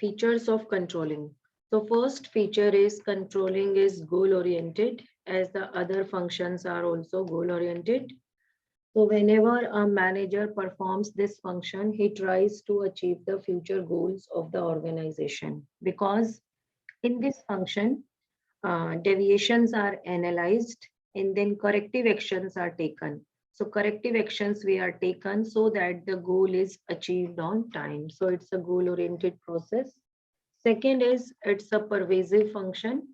features of controlling. So first feature is controlling is goal oriented, as the other functions are also goal oriented. So whenever a manager performs this function, he tries to achieve the future goals of the organization, because in this function, deviations are analyzed and then corrective actions are taken. So corrective actions we are taken so that the goal is achieved on time. So it's a goal oriented process. Second is it's a pervasive function.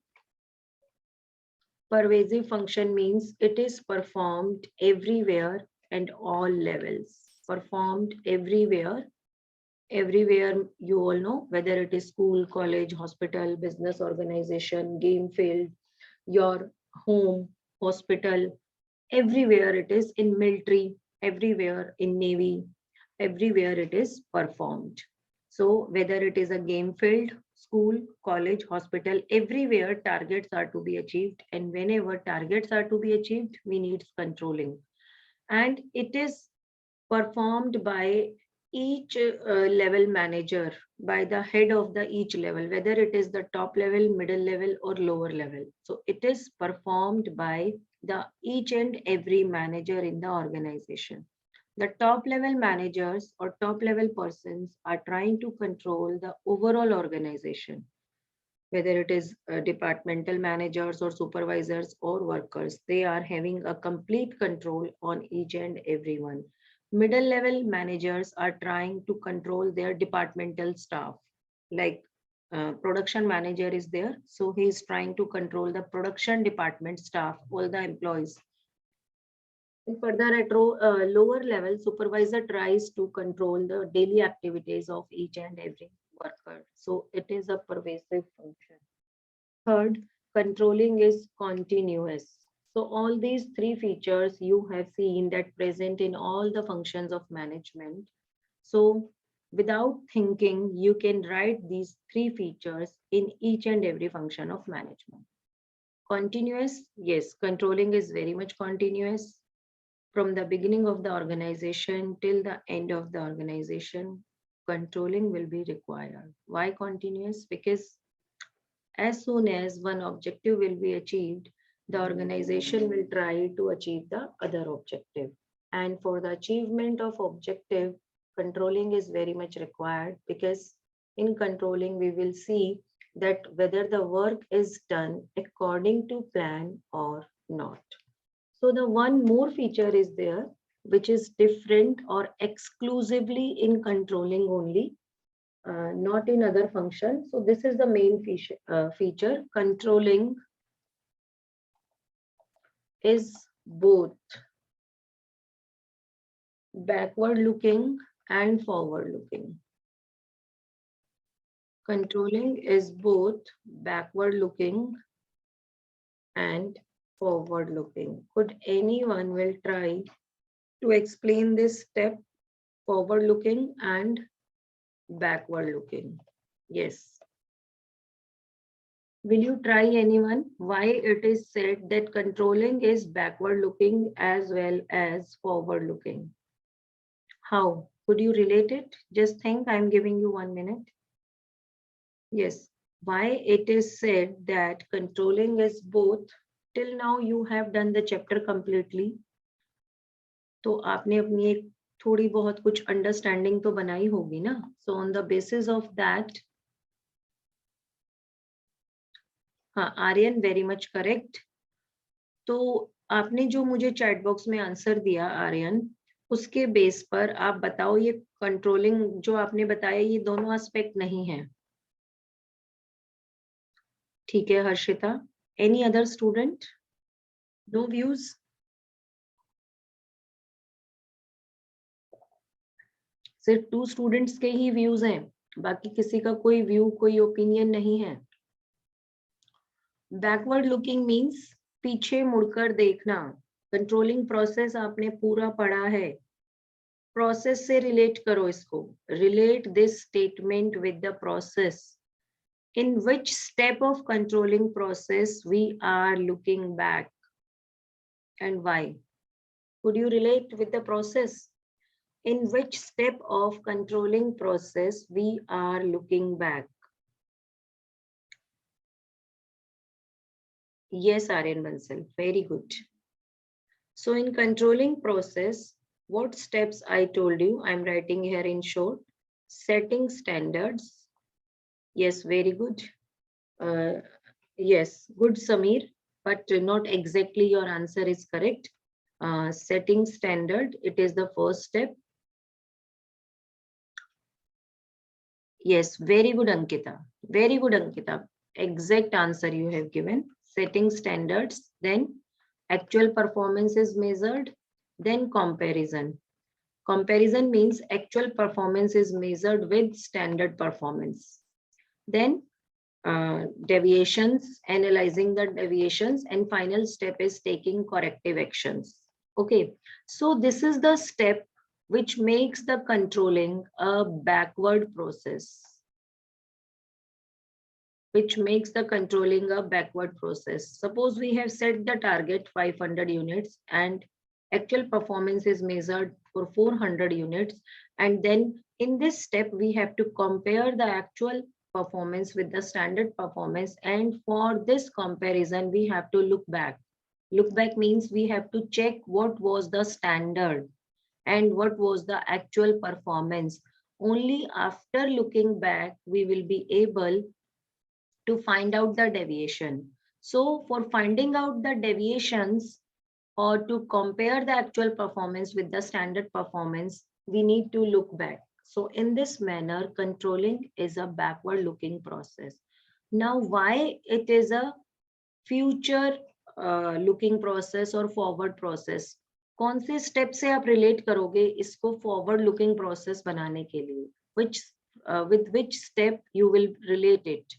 Pervasive function means it is performed everywhere and all levels. Performed everywhere. Everywhere, you all know, whether it is school, college, hospital, business organization, game field, your home, hospital, everywhere it is, in military, everywhere in navy, everywhere it is performed. So whether it is a game field, school, college, hospital, everywhere targets are to be achieved, and whenever targets are to be achieved, we need controlling, and it is performed by each level manager, by the head of the each level, whether it is the top level, middle level, or lower level. So it is performed by the each and every manager in the organization. The top level managers or top level persons are trying to control the overall organization, whether it is departmental managers or supervisors or workers. They are having a complete control on each and every one. Middle level managers are trying to control their departmental staff, like production manager is there, so he is trying to control the production department staff, all the employees. And further at lower level, supervisor tries to control the daily activities of each and every worker. So it is a pervasive function. Third, controlling is continuous. So all these three features you have seen that present in all the functions of management. So without thinking, you can write these three features in each and every function of management. Continuous, yes, controlling is very much continuous. From the beginning of the organization till the end of the organization, controlling will be required. Why continuous? Because as soon as one objective will be achieved, the organization will try to achieve the other objective. And for the achievement of objective, controlling is very much required, because in controlling, we will see that whether the work is done according to plan or not. So the one more feature is there, which is different or exclusively in controlling only, not in other functions. So this is the main feature. Controlling is both backward looking and forward looking. Controlling is both backward looking and forward looking. Could anyone will try to explain this step, forward looking and backward looking? Yes. Will you try, anyone, why it is said that controlling is backward looking as well as forward looking? How? Could you relate it? Just think, I'm giving you 1 minute. Yes. Why it is said that controlling is both? Till now you have done the chapter completely. तो आपने अपनी एक थोड़ी बहुत कुछ understanding तो बनाई होगी ना. So on the basis of that, हाँ आर्यन वेरी मच करेक्ट. तो आपने जो मुझे चैट बॉक्स में आंसर दिया आर्यन, उसके बेस पर आप बताओ, ये कंट्रोलिंग जो आपने बताया ये दोनों एस्पेक्ट नहीं है. ठीक है Harshita. Any other student? No views? सिर्फ 2 स्टूडेंट्स के ही व्यूज हैं, बाकी किसी का कोई व्यू, कोई ओपिनियन नहीं है. बैकवर्ड लुकिंग मींस पीछे मुड़कर देखना. कंट्रोलिंग प्रोसेस आपने पूरा पढ़ा है. प्रोसेस से रिलेट करो इसको. Relate this statement with the process. In which step of controlling process we are looking back and why? Could you relate with the process? In which step of controlling process we are looking back? Yes, Aryan Bansal, very good. So in controlling process, what steps I told you, I'm writing here in short. Setting standards. Yes, very good. Uh, yes, good, Samir, but not exactly your answer is correct. Setting standard, it is the first step. Yes, very good, Ankita. Very good, Ankita. Exact answer you have given. Setting standards, then actual performance is measured, then comparison. Comparison means actual performance is measured with standard performance. Then deviations, analyzing the deviations, and final step is taking corrective actions. Okay, so this is the step which makes the controlling a backward process, which makes the controlling a backward process. Suppose we have set the target 500 units and actual performance is measured for 400 units. And then in this step, we have to compare the actual performance with the standard performance. And for this comparison, we have to look back. Look back means we have to check what was the standard and what was the actual performance. Only after looking back, we will be able to find out the deviation. So for finding out the deviations or to compare the actual performance with the standard performance, we need to look back. So in this manner, controlling is a backward looking process. Now, why it is a future looking process or forward process? कौन से step से आप relate करोगे इसको forward looking process बनाने के लिए? Which with which step you will relate it?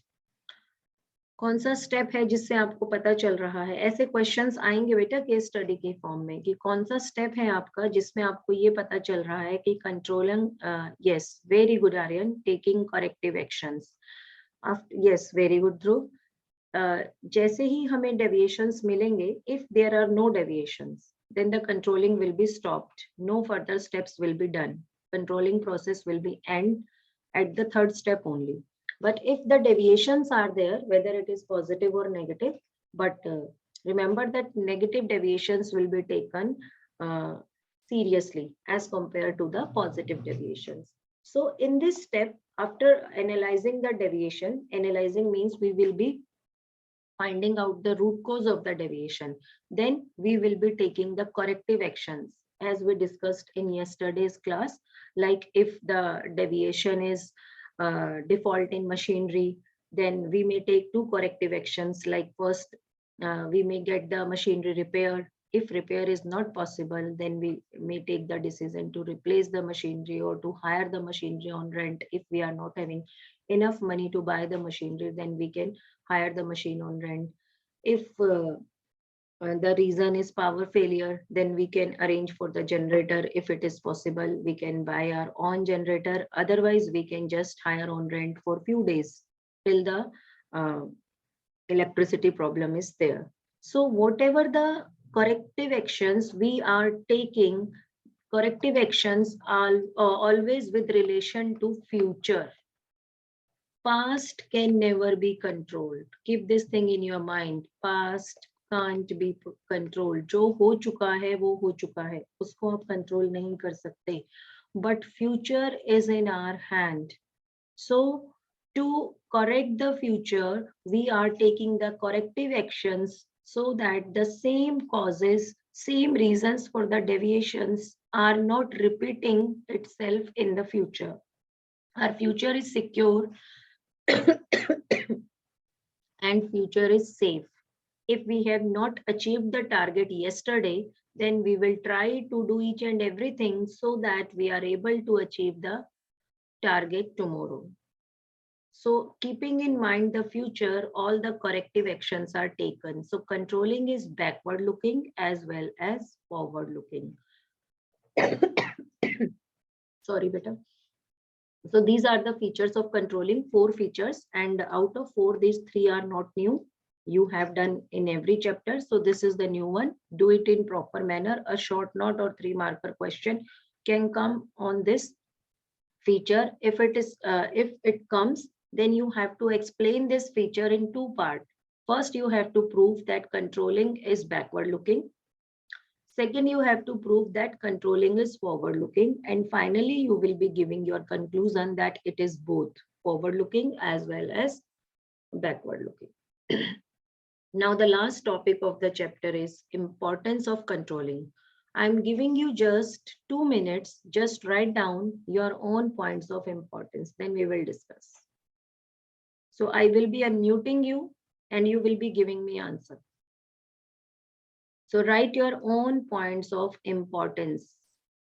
कौन सा स्टेप है जिससे आपको पता चल रहा है? ऐसे क्वेश्चंस आएंगे बेटा केस स्टडी के फॉर्म में कि कौन सा स्टेप है आपका जिसमें आपको ये पता चल रहा है कि controlling yes very good Aryan taking corrective actions yes very good Dhruv जैसे ही हमें डेविएशंस मिलेंगे if there are no deviations then the controlling will be stopped, no further steps will be done, controlling process will be end at the third step only. But if the deviations are there, whether it is positive or negative, but remember that negative deviations will be taken seriously as compared to the positive deviations. So in this step, after analyzing the deviation, analyzing means we will be finding out the root cause of the deviation. Then we will be taking the corrective actions as we discussed in yesterday's class. Like if the deviation is default in machinery, then we may take two corrective actions. Like first, we may get the machinery repaired. If repair is not possible, then we may take the decision to replace the machinery or to hire the machinery on rent. If we are not having enough money to buy the machinery, then we can hire the machine on rent. If the reason is power failure, then we can arrange for the generator. If it is possible, we can buy our own generator. Otherwise, we can just hire on rent for few days till the electricity problem is there. So whatever the corrective actions we are taking, corrective actions are always with relation to future. Past can never be controlled. Keep this thing in your mind. Past can't be controlled. जो हो चुका है वो हो चुका है, उसको आप कंट्रोल नहीं कर सकते. But future is in our hand. So to correct the future, we are taking the corrective actions so that the same causes, same reasons for the deviations are not repeating itself in the future. Our future is secure and future is safe. If we have not achieved the target yesterday, then we will try to do each and everything so that we are able to achieve the target tomorrow. So keeping in mind the future, all the corrective actions are taken. So controlling is backward looking as well as forward looking. Sorry, beta. So these are the features of controlling, 4 features, and out of 4, these 3 are not new. You have done in every chapter. So this is the new one. Do it in proper manner. A short note or 3 marker question can come on this feature. If it is, if it comes, then you have to explain this feature in 2 parts. First, you have to prove that controlling is backward looking. Second, you have to prove that controlling is forward looking. And finally, you will be giving your conclusion that it is both forward looking as well as backward looking. Now, the last topic of the chapter is importance of controlling. I'm giving you just 2 minutes. Just write down your own points of importance. Then we will discuss. So I will be unmuting you and you will be giving me answer. So write your own points of importance.